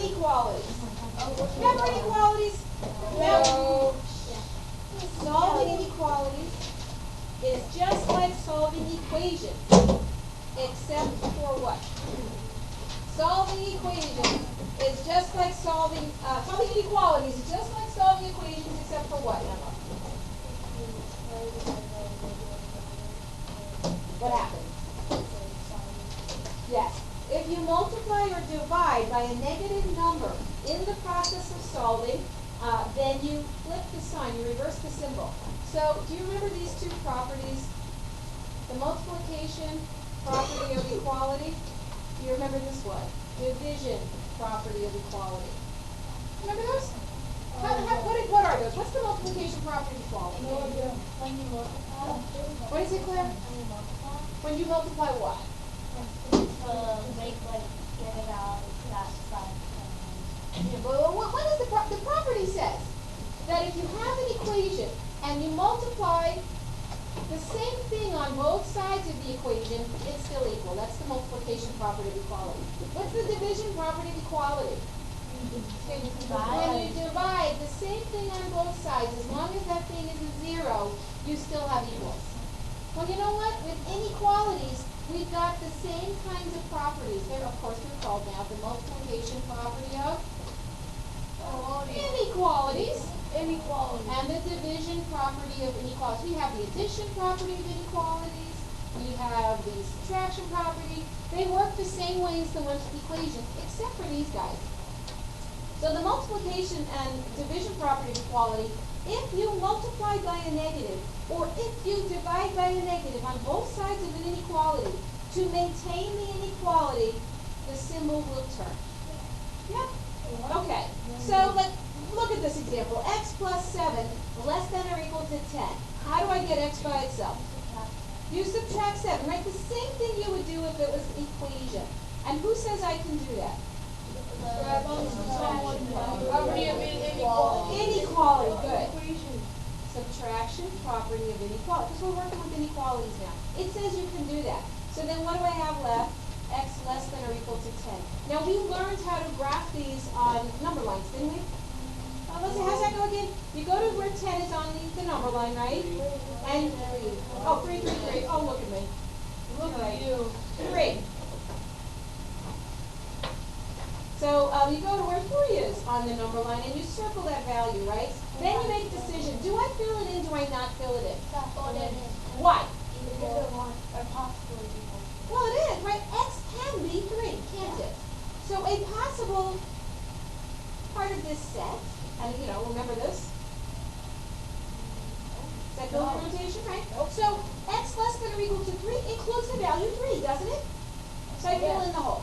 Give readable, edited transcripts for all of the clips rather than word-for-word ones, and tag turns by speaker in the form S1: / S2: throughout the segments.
S1: inequalities. Remember inequalities? No. Solving inequalities is just like solving equations, except for what? Solving equations is just like solving inequalities is just like solving equations, except for what, Emma? What happens? Yes. If you multiply or divide by a negative number in the process of solving, then you flip the sign, you reverse the symbol. So, do you remember these two properties? The multiplication property of equality. Do you remember this one? Division property of equality. Remember those? What are those? What's the multiplication property of equality?
S2: When you multiply.
S1: What is it, Claire?
S2: When you multiply.
S1: When you multiply what?
S2: Make get it out as fast as I can.
S1: Yeah, but what is the property says that if you have an equation and you multiply the same thing on both sides of the equation, it's still equal. That's the multiplication property of equality. What's the division property of equality? When you divide the same thing on both sides, as long as that thing is a zero, you still have equals. Well, you know what? With inequalities, we've got the same kinds of properties. They're, of course, they're called now the multiplication property of inequalities. And the division property of inequalities. We have the addition property of inequalities. We have the subtraction property. They work the same way as the ones with equations, except for these guys. So the multiplication and division property of equality, if you multiply by a negative, or if you divide by a negative on both sides of an inequality, to maintain the inequality, the symbol will turn. Yeah? Okay. So let's look at this example. X plus 7 less than or equal to 10. How do I get x by itself? You subtract 7, right? The same thing you would do if it was an equation. And who says I can do that? Inequality, good. Subtraction property of inequality, because we're working with inequalities now. It says you can do that. So then what do I have left? X less than or equal to 10. Now we learned how to graph these on number lines, didn't we? Let's see, how's that go again? You go to where 10 is on the number line, right? And, 3, 3, 3. Oh, look at me. Look at you. 3. So you go to where 3 is on the number line, and you circle that value, right? Then you make a decision. Do I fill it in? Do I not fill it in? Why? Well, it is, right? X can be 3, can't it? So a possible part of this set, and remember this? Set building rotation, right? So x less than or equal to 3 includes the value 3, doesn't it? So I fill in the hole.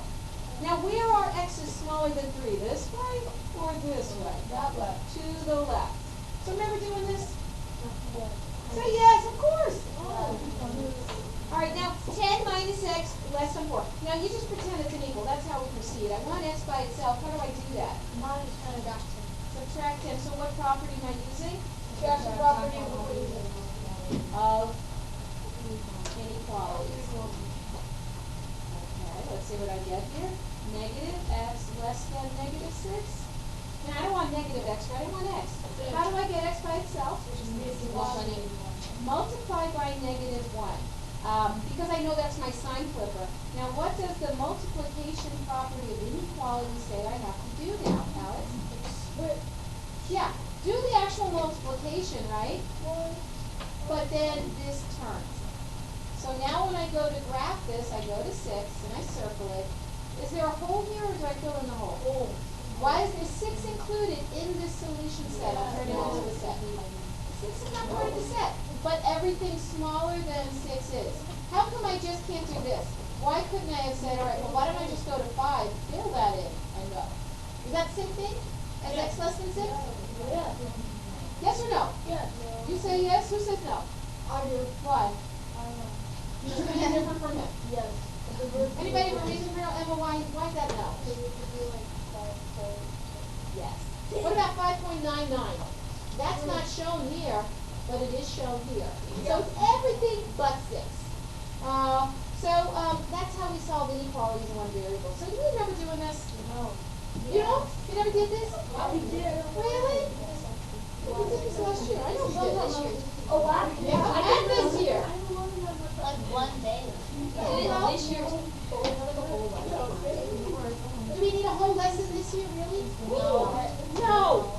S1: Now where are x's smaller than 3? This way or this way?
S2: That way.
S1: To the left. So remember doing this? Say yes, of course. Alright, now 10 minus x less than 4. Now you just pretend it's an equal. That's how we proceed. I want x by itself. How do I do that?
S2: Minus 10 and dash 10.
S1: Subtract 10. So what property am I using?
S2: Subtraction property of
S1: inequalities. Okay, let's see what I get here. Negative x less than negative 6. Now I don't want negative x, right? I want x. How do I get x by itself? Multiply by negative 1. Because I know that's my sign flipper. Now what does the multiplication property of inequality say I have to do now, Alex? Yeah, do the actual multiplication, right? But then this turns. So now when I go to graph this, I go to 6 and I circle it. Is there a hole here or do I fill in the hole? Why is there 6 included in this solution set? I'll turn it into a set. 6 is not part of the set, but everything smaller than 6 is. How come I just can't do this? Why couldn't I have said, all right, well, why don't I just go to 5, fill that in, and go? Is that the same thing as x less than 6?
S2: Yeah.
S1: Yes or no?
S2: Yeah.
S1: You say yes, who says no?
S2: I do.
S1: Why?
S2: I don't know.
S1: You're going to be different from him.
S2: Yes.
S1: Anybody have a reason for no? Emma, why is that no? Yes. What about 5.99? That's not shown here, but it is shown here. So it's everything but 6. So that's how we solve inequalities in one variable. So do you remember doing this?
S2: No.
S1: You don't? You never did this?
S2: We did.
S1: Really? You did this last year. I know you did this year.
S2: Oh, last year.
S1: Yeah, and this year.
S2: I don't remember like one day.
S1: Well,
S2: This year.
S1: do we need a whole lesson this year, really?
S3: No.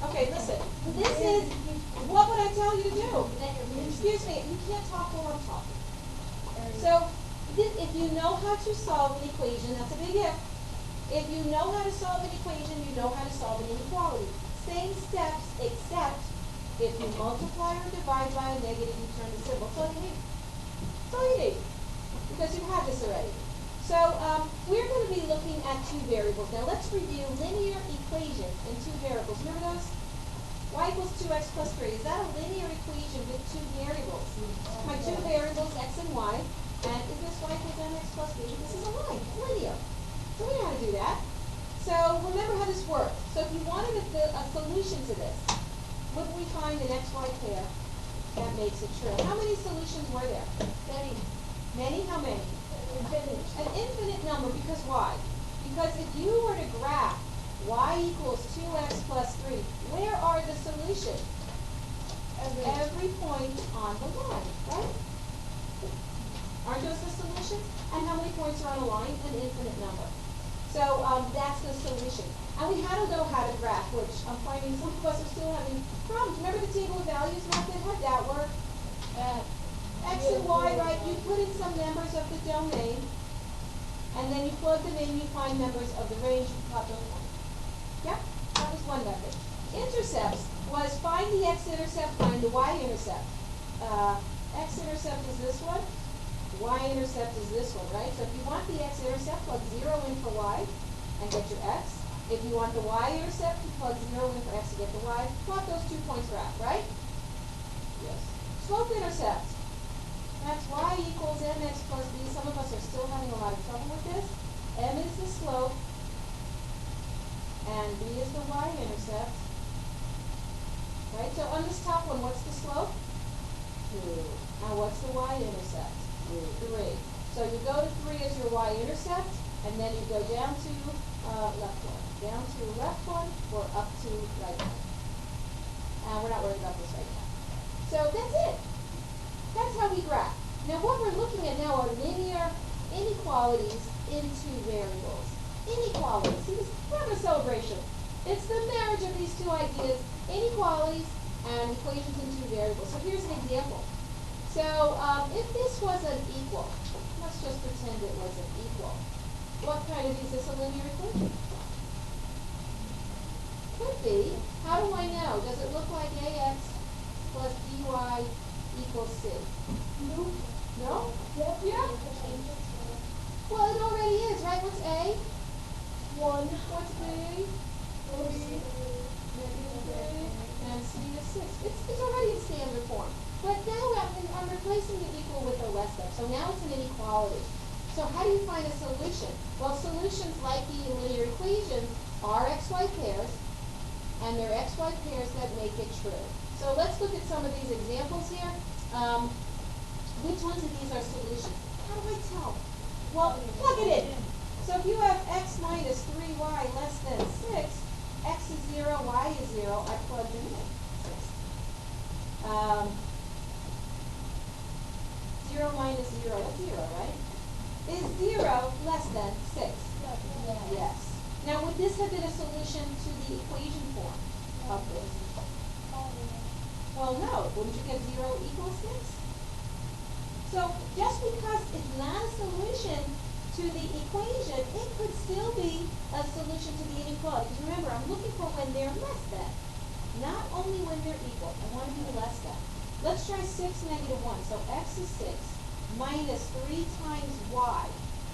S3: Okay, listen. This is, what would I tell you to do? Excuse me, you can't talk while I'm talking. So, if you know how to solve an equation, that's a big if. If you know how to solve an equation, you know how to solve an inequality. Same steps, except if you multiply or divide by a negative, you turn the symbol. That's all you need. That's all you need. Because you've had this already. So, we're going to be looking at two variables. Now, let's review linear equations in two variables. Remember those? Y equals 2x plus 3. Is that a linear equation with two variables? My two variables, x and y. And is this y equals mx plus b? This is a line, linear. So we know how to do that. So remember how this works. So if you wanted a solution to this, would we find an xy pair that makes it true? How many solutions were there?
S2: Many.
S3: Many? How many?
S2: Infinite.
S3: An infinite number, because why? Because if you were to graph y equals 2x plus 3, where are the solutions? Every point on the line, right? Aren't those the solutions? And how many points are on a line? An infinite number. So that's the solution. And we had to know how to graph, which I'm finding some of us are still having problems. Remember the table of values method? How'd that work? X and Y, right? You put in some members of the domain, and then you plug them in, you find members of the range, you plot those points. Yep, that was one method. Intercepts was find the x-intercept, find the y-intercept. X-intercept is this one. Y-intercept is this one, right? So if you want the x-intercept, plug 0 in for y and get your x. If you want the y-intercept, you plug 0 in for x to get the y. Plot those 2 points graph, right? Yes. Slope-intercept. That's y equals mx plus b. Some of us are still having a lot of trouble with this. M is the slope, and b is the y-intercept. Right? So on this top one, what's the slope? 2. Now what's the y-intercept? 3. So you go to 3 as your y-intercept, and then you go down to left one. Down to left one, or up to right one. We're not worried about this right now. So that's it. That's how we graph. Now what we're looking at now are linear inequalities in two variables. Inequalities. See, we're having a celebration. It's the marriage of these two ideas, inequalities and equations in two variables. So here's an example. So if this was an equal, let's just pretend it was an equal. What kind of, is this a linear equation? Could be. How do I know? Does it look like ax plus by equals c?
S2: No.
S1: No?
S2: Yep.
S1: Yeah. Well, it already is, right? What's a?
S2: 1.
S1: What's b? 3. And c is 6. It's already in standard form. But now I'm replacing the equal with a less than. So now it's an inequality. So how do you find a solution? Well, solutions like the linear equations are xy pairs, and they're xy pairs that make it true. So let's look at some of these examples here. Which ones of these are solutions? How do I tell? Well, plug it in. So if you have x minus 3y less than 6, x is 0, y is 0, I plug them in. 0 minus 0, that's 0, right? Is 0 less than 6? Yes. Now, would this have been a solution to the equation form of this? Well, no. Wouldn't you get 0 equals 6? So, just because it's not a solution to the equation, it could still be a solution to the inequality. Because remember, I'm looking for when they're less than, not only when they're equal. I want to be less than. Let's try 6 negative 1. So x is 6 minus 3 times y.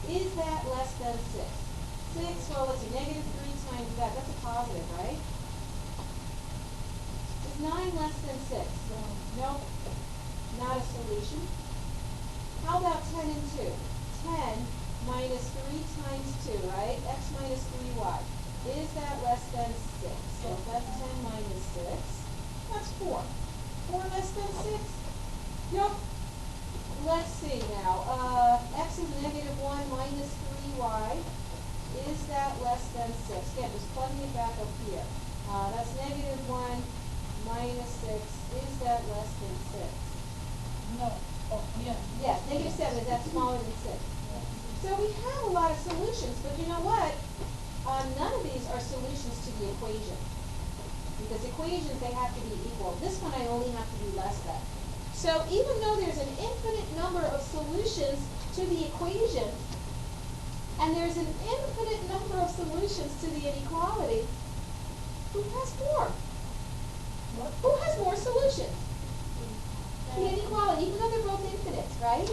S1: Is that less than 6? 6, well, let's see, negative 3 times that. That's a positive, right? Is 9 less than 6? No. Not a solution. How about 10 and 2? 10 minus 3 times 2, right? X minus 3y. Is that less than 6? So if that's 10 minus 6, that's 4. 4 less than 6? Nope. Let's see now. X is negative 1 minus 3y.
S3: is that less than 6? Again, just plugging it back up here. That's negative 1 minus 6, is that less than 6?
S4: No. Oh, yeah.
S3: Yes, negative 7, is that smaller than 6? So we have a lot of solutions, but you know what? None of these are solutions to the equation. Because equations, they have to be equal. This one I only have to do less than. So even though there's an infinite number of solutions to the equation, and there's an infinite number of solutions to the inequality, who has more?
S4: What?
S3: Who has more solutions? The inequality, even though they're both infinites, right?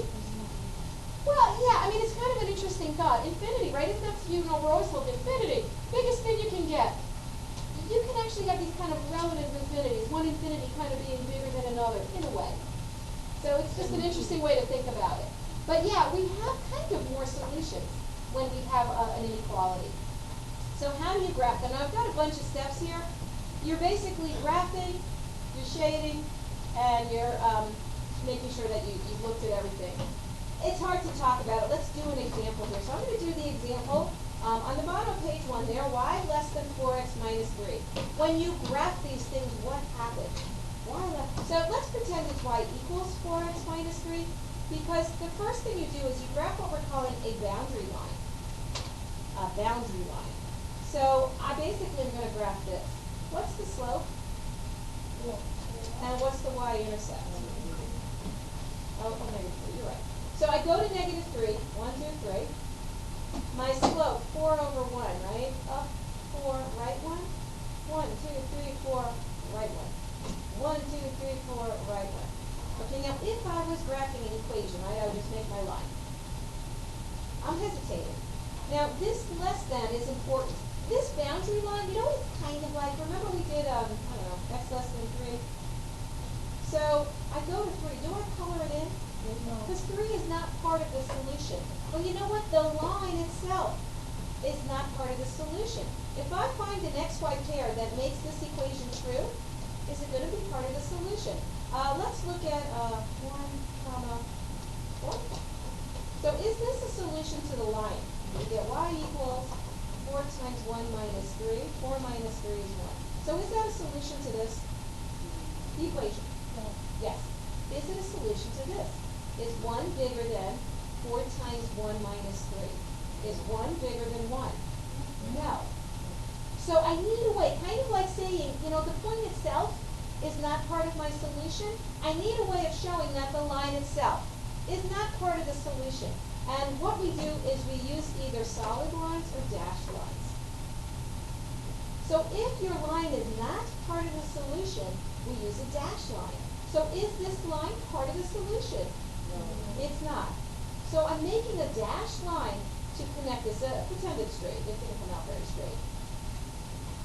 S3: Well, yeah, I mean, it's kind of an interesting thought. Infinity, right? Isn't that, we're always told infinity, biggest thing you can get. You can actually have these kind of relative infinities, one infinity kind of being bigger than another, in a way. So it's just an interesting way to think about it. But yeah, we have kind of more solutions when we have an inequality. So how do you graph them? Now I've got a bunch of steps here. You're basically graphing, you're shading, and you're making sure that you've looked at everything. It's hard to talk about it. Let's do an example here. So I'm going to do the example. On the bottom of page 1 there, y less than 4x minus 3. When you graph these things, what happens? So let's pretend it's y equals 4x minus 3, because the first thing you do is you graph what we're calling a boundary line. A boundary line. So I basically am going to graph this. What's the slope? And what's the y-intercept? Oh, negative 3, you're right. So I go to negative 3, 1, 2, 3. My slope, 4 over 1, right? Up 4, right 1. 1, 2, 3, 4, right 1. 1, 2, 3, 4, right 1. Okay, now if I was graphing an equation, right, I would just make my line. I'm hesitating. Now this less than is important. This boundary line, you know what it's kind of like? Remember we did, I don't know, x less than 3? So I go to 3. Do I color it in? Because 3 is not part of the solution. Well, you know what? The line itself is not part of the solution. If I find an xy pair that makes this equation true, is it going to be part of the solution? Let's look at 1, comma 4. So is this a solution to the line? We get y equals 4 times 1 minus 3. 4 minus 3 is 1. So is that a solution to this equation? Yes. Is it a solution to this? Is 1 bigger than 4 times 1 minus 3? Is 1 bigger than 1? No. So I need a way, kind of like saying, you know, the point itself is not part of my solution. I need a way of showing that the line itself is not part of the solution. And what we do is we use either solid lines or dashed lines. So if your line is not part of the solution, we use a dashed line. So is this line part of the solution? No. It's not. So I'm making a dashed line to connect this. Pretend it's straight. It's going to come out very straight.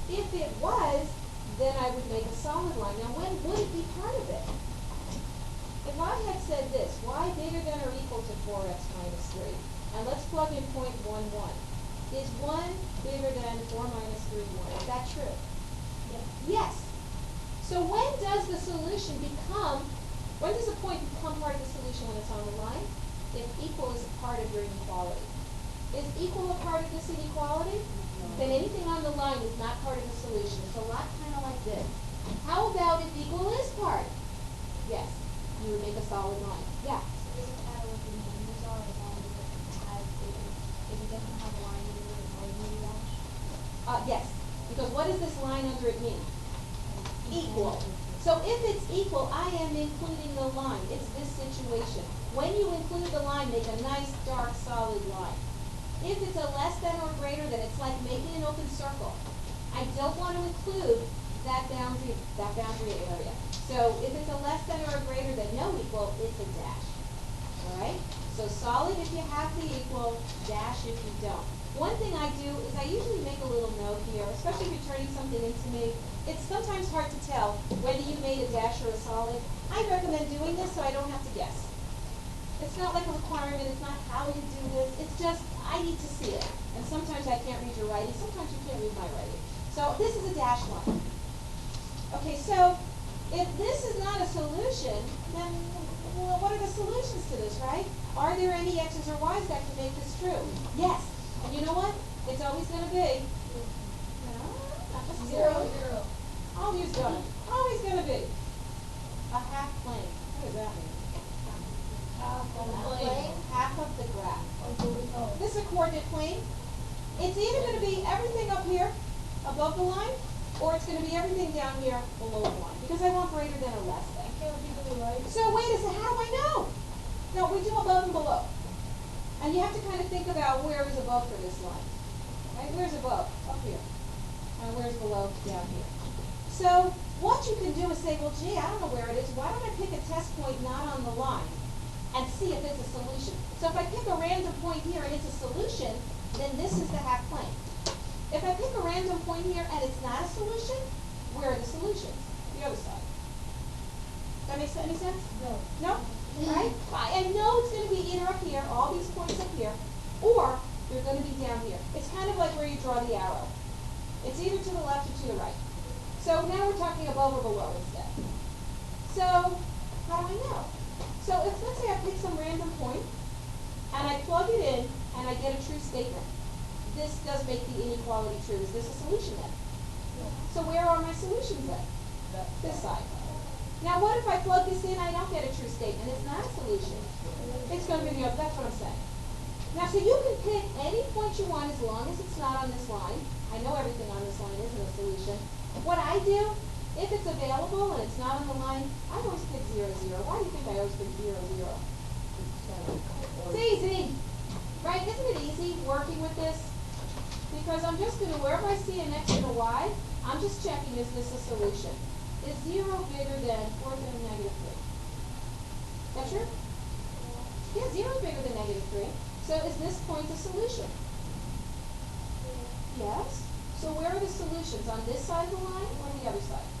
S3: If it was, then I would make a solid line. Now when would it be part of it? If I had said this, y bigger than or equal to 4x minus 3, and let's plug in point 1, 1. Is 1 bigger than 4 minus 3, 1? Is that true?
S2: Yes.
S3: Yes. So when does the solution become, when does a point become part of the solution when it's on the line? If equal is a part of your inequality. Is equal a part of this inequality? No. Then anything on the line is not part of the solution. It's a lot kind of like this. How about if equal is part? Yes. You would make a solid line. Yeah.
S2: So does it matter what the numbers are as long as it has, if it doesn't have a line under it or a dash?
S3: Yes. Because what does this line under it mean? Equal. So if it's equal, I am including the line. It's this situation. When you include the line, make a nice, dark, solid line. If it's a less than or greater than, it's like making an open circle. I don't want to include that boundary area. So if it's a less than or a greater than, no equal, it's a dash. All right? So solid if you have the equal, dash if you don't. One thing I do is I usually make a little note here, especially if you're turning something into me. It's sometimes hard to tell whether you made a dash or a solid. I recommend doing this so I don't have to guess. It's not like a requirement. It's not how you do this. It's just I need to see it. And sometimes I can't read your writing. Sometimes you can't read my writing. So this is a dash line. Okay, so if this is not a solution, then well, what are the solutions to this, right? Are there any x's or y's that can make this true? Yes. And you know what? It's always gonna be, no, not necessarily.
S4: Zero.
S3: I'll use gonna. Always gonna be a half plane. What does that mean?
S4: Half of the
S1: Plane.
S3: Half of the graph.
S4: Oh.
S3: This is a coordinate plane. It's either gonna be everything up here above the line, or it's gonna be everything down here below the line, because I want greater than or less than.
S4: Can't be to the right.
S3: So wait a second, how do I know? No, we do above and below. And you have to kind of think about where is above for this line. Right? Where's above? Up here. And where's below? Down here. So what you can do is say, well, gee, I don't know where it is. Why don't I pick a test point not on the line and see if it's a solution? So if I pick a random point here and it's a solution, then this is the half plane. If I pick a random point here and it's not a solution, where are the solutions? The other side. That makes any sense?
S4: No.
S3: No? Right? I know it's going to be either up here, all these points up here, or they're going to be down here. It's kind of like where you draw the arrow. It's either to the left or to the right. So now we're talking above or below instead. So how do I know? So if let's say I pick some random point and I plug it in and I get a true statement. This does make the inequality true. Is this a solution then? So where are my solutions then? This side. Now what if I plug this in and I don't get a true statement? It's not a solution. It's going to be the other. That's what I'm saying. Now so you can pick any point you want as long as it's not on this line. I know everything on this line isn't a solution. What I do, if it's available and it's not on the line, I always pick 0, 0. Why do you think I always pick 0, 0? It's easy. Right? Isn't it easy working with this? Because I'm just going to, wherever I see an x and a y, I'm just checking, is this a solution? Is 0 bigger than 4 to the negative 3? That true? Yeah, 0 is bigger than negative 3. So is this point a solution? Yes. So where are the solutions? On this side of the line or on the other side?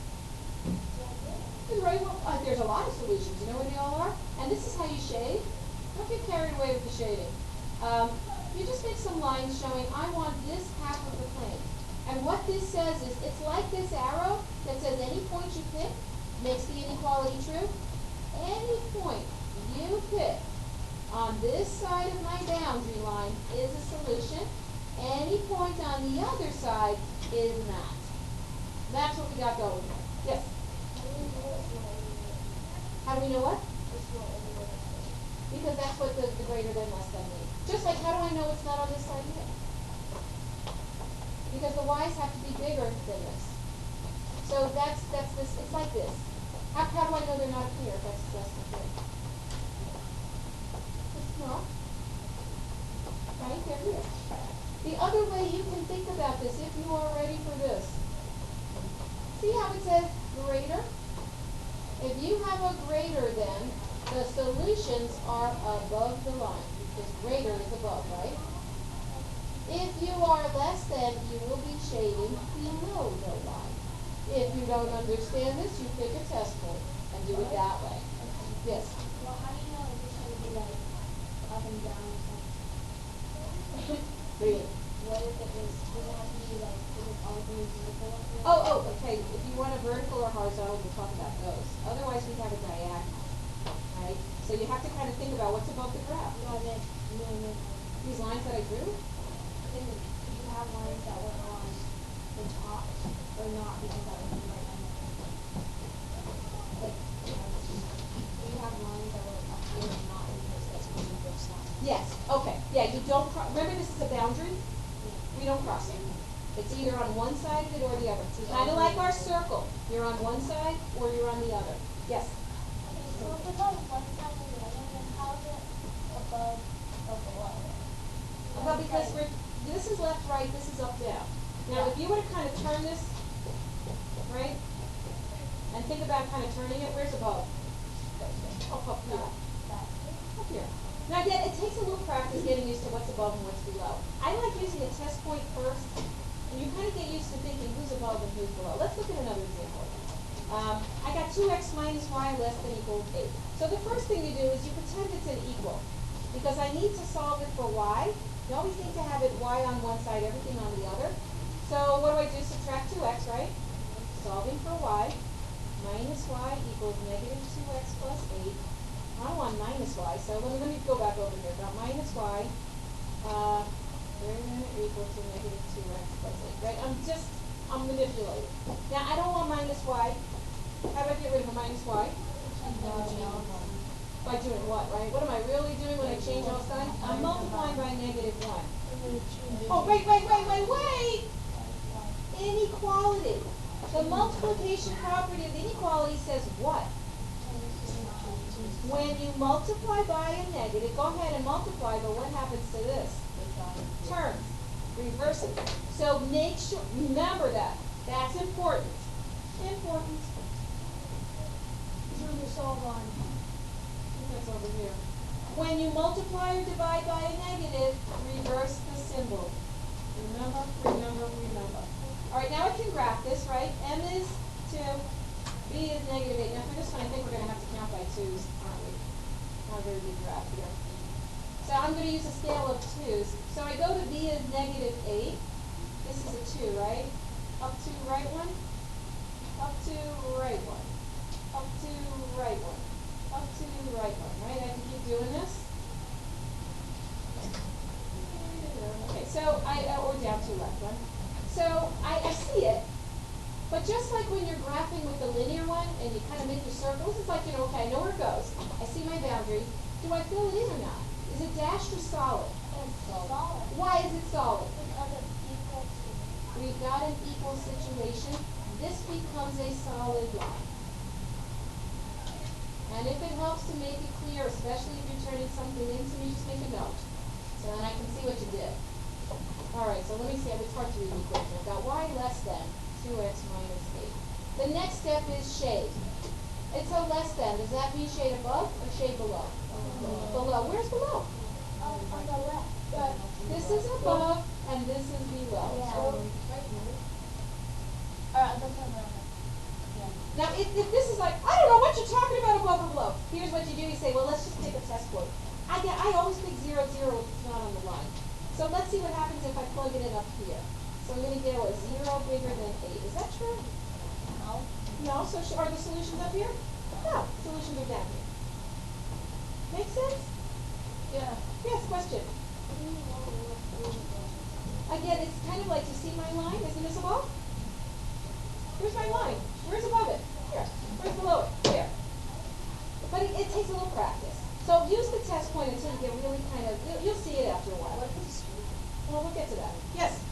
S3: Right, well, there's a lot of solutions. You know where they all are? And this is how you shade. Don't get carried away with the shading. You just make some lines showing I want this half of the plane. And what this says is, it's like this arrow that says any point you pick makes the inequality true. Any point you pick on this side of my boundary line is a solution. Any point on the other side is not. That's what we got going here. Yes? How do we know what? Because that's what the greater than less than means. Just like, how do I know it's not on this side here? Because the y's have to be bigger than this. So that's this, it's like this. How do I know they're not up here if that's less than 3? It's not. Right, they're here. The other way you can think about this, if you are ready for this. See how it says greater? If you have a greater than, the solutions are above the line, because greater is above, right? If you are less than, you will be shading below the line. If you don't understand this, you pick a test point and do it that way. Yes?
S2: Well, how do you know if it's going to be like up and down or something?
S3: Read it.
S2: What if it was, does it have to be like, is it all going vertical up there?
S3: Oh, okay. If you want a vertical or horizontal, we'll talk about those. Otherwise, we have a diagonal, right? So you have to kind of think about what's above the graph.
S2: No, I meant, no.
S3: These lines that I drew?
S2: Could you have lines that were on the top or not because that would be right angle? Like, do you have lines that were up here and not because that's going to both sides?
S3: Yes. Okay. Yeah, you don't remember this is a boundary? We don't cross it. It's either on one side of it or the other. It's kind of like our circle. You're on one side or you're on the other. Yes?
S2: So if it's on one side and the other, then how is it above or below?
S3: Well, because this is left, right, this is up, down. Now, if you were to kind of turn this, right, and think about kind of turning it, where's above? Up here. Up here. Now, again, it takes a little practice getting used to what's above and what's below. I like using a test point first, and you kind of get used to thinking who's above and who's below. Let's look at another example. I got 2x minus y less than equals 8. So the first thing you do is you pretend it's an equal. Because I need to solve it for y. You always need to have it y on one side, everything on the other. So what do? Subtract 2x, right? Solving for y. Minus y equals negative 2x plus 8. I want minus y, so let me go back over here. Got minus y greater than or equal to negative 2x plus 8, right? I'm manipulating. Now, I don't want minus y. How do I get rid of a minus y? By doing what, right? What am I really doing when I change all signs? I'm multiplying by negative 1. Oh, wait. Inequality. The multiplication property of inequality says what? When you multiply by a negative, go ahead and multiply, but what happens to this? Terms. Reverse it. So make sure, remember that. That's important. Important.
S4: Through the solve line.
S3: That's over here. When you multiply or divide by a negative, reverse the symbol. Remember. All right, now I can graph this, right? M is 2, B is negative 8. Now for this one, I think we're going to have to count by 2s, aren't we? Not a very big graph here. So I'm going to use a scale of 2s. So I go to B is negative 8. This is a 2, right? Up to right one. Up to right one. Up to right one. Up to right one, right? I can keep doing this. Okay, so or down to left one. So I see it, but just like when you're graphing with the linear one and you kind of make your circles, it's like, okay, I know where it goes. I see my boundary. Do I fill it in or not? Is it dashed or solid?
S2: It's solid.
S3: Why is it solid?
S2: Because it's equal to.
S3: We've got an equal situation. This becomes a solid line. And if it helps to make it clear, especially if you're turning something into me, just make a note. So then I can see what you did. All right, so let me see. It's hard to read the equation. I've got y less than 2x minus 8. The next step is shade. It's a less than. Does that mean shade above or shade below? Below. Where's below?
S2: On the left.
S3: But this is above and this is below.
S2: Yeah.
S3: So,
S2: That's on the left.
S3: now, if this is like, I don't know what you're talking about above or below, here's what you do. You say, well, let's just pick a test point. I always pick 0, 0 if it's not on the line. So let's see what happens if I plug it in up here. So I'm going to get a 0 bigger than 8. Is that true?
S2: No.
S3: No? So are the solutions up here? No. Solutions are down here. Make sense?
S4: Yeah.
S3: Yes, question. Again, it's kind of like, you see my line? Isn't this above? Where's my line? Where's above it? Here. Where's below it? Here. But it takes a little practice. So use the test point until you get really kind of, you'll see it after a while. Well, we'll get to that. Yes?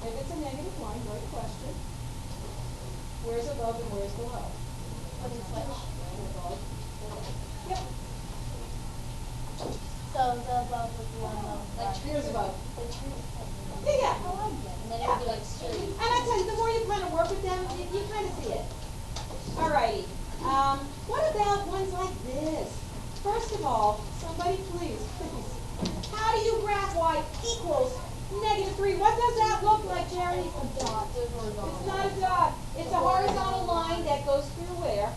S3: If it's a negative line, great question. Where's above and where's below? Above. Yep.
S2: So the above would be on the
S3: Here's above.
S2: the tree.
S3: Yeah.
S2: And then it would be like straight.
S3: And I tell you, the more you kind of work with them, you kind of see it. Alrighty. What about ones like this? First of all, somebody please. How do you graph y equals -3? What does that look like, Jerry? A dot. It's not a dot. It's a horizontal line that goes through where?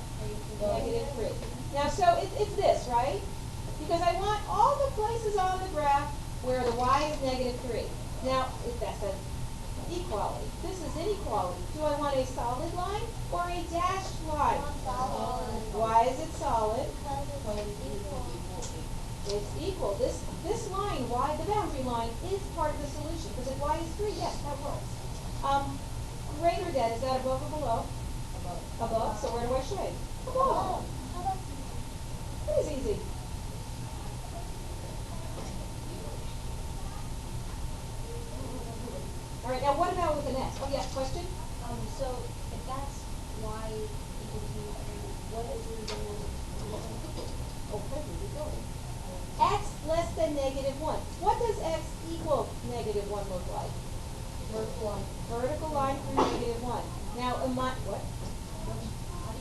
S3: -3. Now, so it's this, right? Because I want all the places on the graph where the y is -3. Now, if that's an equality. This is inequality. Do I want a solid line or a dashed line? Why is it solid? It's equal. This line, y, the boundary line, is part of the solution. Because if y is 3, yes, that works. Greater than, is that above or below? Above. So where do I shade? Above. That is easy. All right, now what about with an x? Oh, yeah, question?
S2: So if that's y equals to 3, what is the
S3: Okay, here we go. X less than -1. What does x equal -1 look like? Vertical line. Vertical line through -1. Now, what?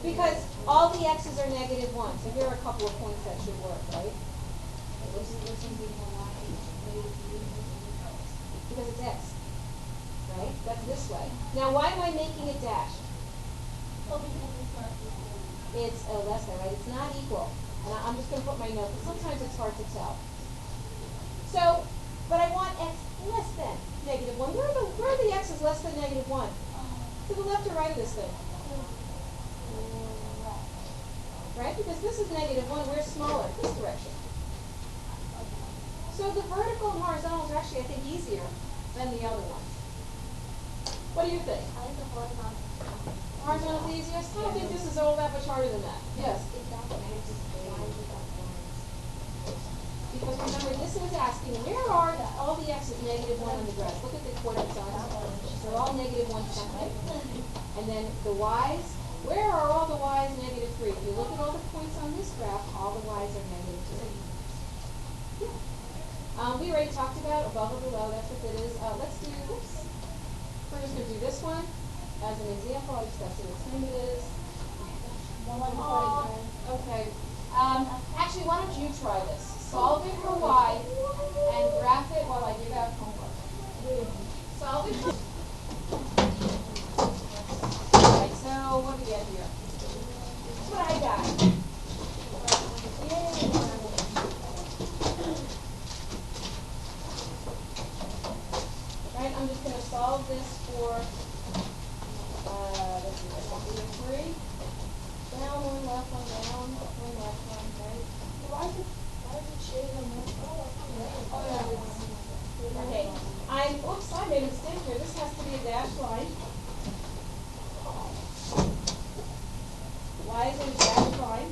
S3: Because all the x's are -1. So here are a couple of points that should work, right? Because it's x. Right? That's this way. Now, why am I making it dashed? It's a less than, right? It's not equal. And I'm just going to put my note, but sometimes it's hard to tell. So, but I want x less than -1. Where are the x's less than -1? To the left or right of this thing? Right? Because this is -1. Where's smaller? This direction. So the vertical and horizontal are actually, I think, easier than the other ones. What do you think?
S2: I think the horizontal.
S3: Horizontal's easiest? I don't think this is all that much harder than that. Yes. Because remember, this was asking, where are all the x's -1 on the graph? Look at the coordinate signs. They're all -1 something. And then the y's, where are all the y's -3? If you look at all the points on this graph, all the y's are -3. Yeah. We already talked about above or below, that's what it is. Let's do this. We're just going to do this one as an example. I just got to see what time it is.
S1: Okay. Actually, why don't you try this? Solve it for y and graph it while I give out homework. Solve it for Alright, so what do we get here? What I got? Yay. Right, I'm just going to solve this for let's see, that's 3. Down, one left, one down, one left, one right.
S2: Why is it shaded on this?
S3: Okay, oops, I made a mistake here. This has to be a dashed line. Why is it a dashed line?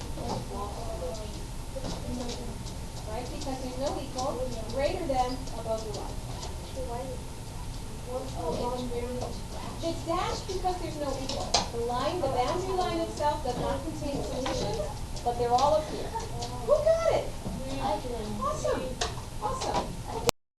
S3: Right, because there's no equal greater than above the line. It's dashed because there's no equal. The line, the boundary line itself does not contain solutions, but they're all up here. Who got it? Awesome. Awesome.